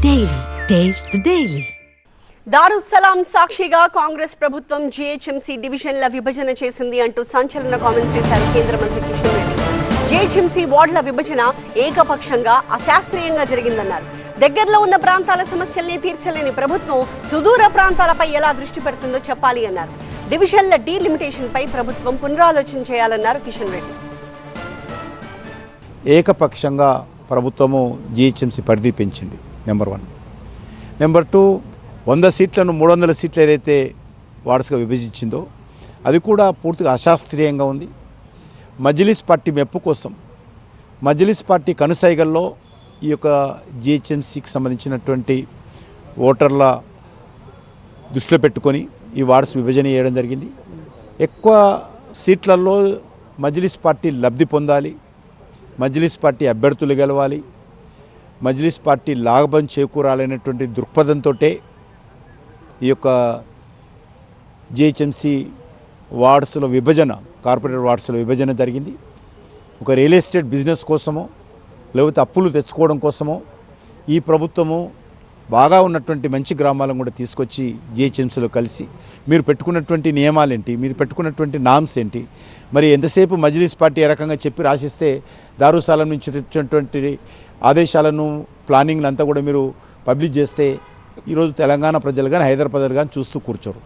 Daily. Taste the Daily. దారుస్సలాం సాక్షిగా కాంగ్రెస్ ప్రభుత్వం GHMC డివిజన్ల విభజన చేసింది అంటూ సంచలన కామెంట్స్ చేశారు కేంద్ర మంత్రి కిషన్ రెడ్డి. జీహెచ్ఎంసీ వార్డుల విభజన ఏకపక్షంగా అశాస్త్రీయంగా జరిగిందన్నారు. దగ్గరలో ఉన్న ప్రాంతాల సమస్యల్ని తీర్చలేని ప్రభుత్వం సుదూర ప్రాంతాలపై ఎలా దృష్టి పెడుతుందో చెప్పాలి అన్నారు. డివిజన్ల డీలిమిటేషన్ పై ప్రభుత్వం పునరాలోచన చేయాలన్నారు కిషన్ రెడ్డి. ఏకపక్షంగా ప్రభుత్వము జీహెచ్ఎంసీ పరిధి పెంచింది. నెంబర్ 1. నెంబర్ 2, 100 సీట్లను 300 సీట్లు ఏదైతే వార్డ్స్గా విభజించిందో అది కూడా పూర్తిగా అశాస్త్రీయంగా ఉంది. మజ్లిస్ పార్టీ మెప్పు కోసం మజ్లిస్ పార్టీ కనుసైగల్లో ఈ యొక్క జీహెచ్ఎంసీకి సంబంధించినటువంటి ఓటర్ల దృష్టిలో పెట్టుకొని ఈ వార్డ్స్ విభజన చేయడం జరిగింది. ఎక్కువ సీట్లలో మజ్లిస్ పార్టీ లబ్ధి పొందాలి, మజ్లిస్ పార్టీ అభ్యర్థులు గెలవాలి, మజ్లిస్ పార్టీ లాభం చేకూరాలనేటువంటి దృక్పథంతో ఈ యొక్క జీహెచ్ఎంసీ వార్డ్స్లో విభజన, కార్పొరేట్ వార్డ్స్లో విభజన జరిగింది. ఒక రియల్ ఎస్టేట్ బిజినెస్ కోసమో లేకపోతే అప్పులు తెచ్చుకోవడం కోసమో ఈ ప్రభుత్వము బాగా ఉన్నటువంటి మంచి గ్రామాలను కూడా తీసుకొచ్చి జీహెచ్ఎంసీలో కలిసి మీరు పెట్టుకున్నటువంటి నియమాలేంటి, మీరు పెట్టుకున్నటువంటి నామ్స్ ఏంటి, మరి ఎంతసేపు మజ్లిస్ పార్టీ ఏ రకంగా చెప్పి రాసిస్తే దారుసాలం నుంచి వచ్చినటువంటి ఆదేశాలను ప్లానింగ్లు అంతా కూడా మీరు పబ్లిష్ చేస్తే ఈరోజు తెలంగాణ ప్రజలు కానీ హైదరాబాద్ కానీ చూస్తూ కూర్చోరు.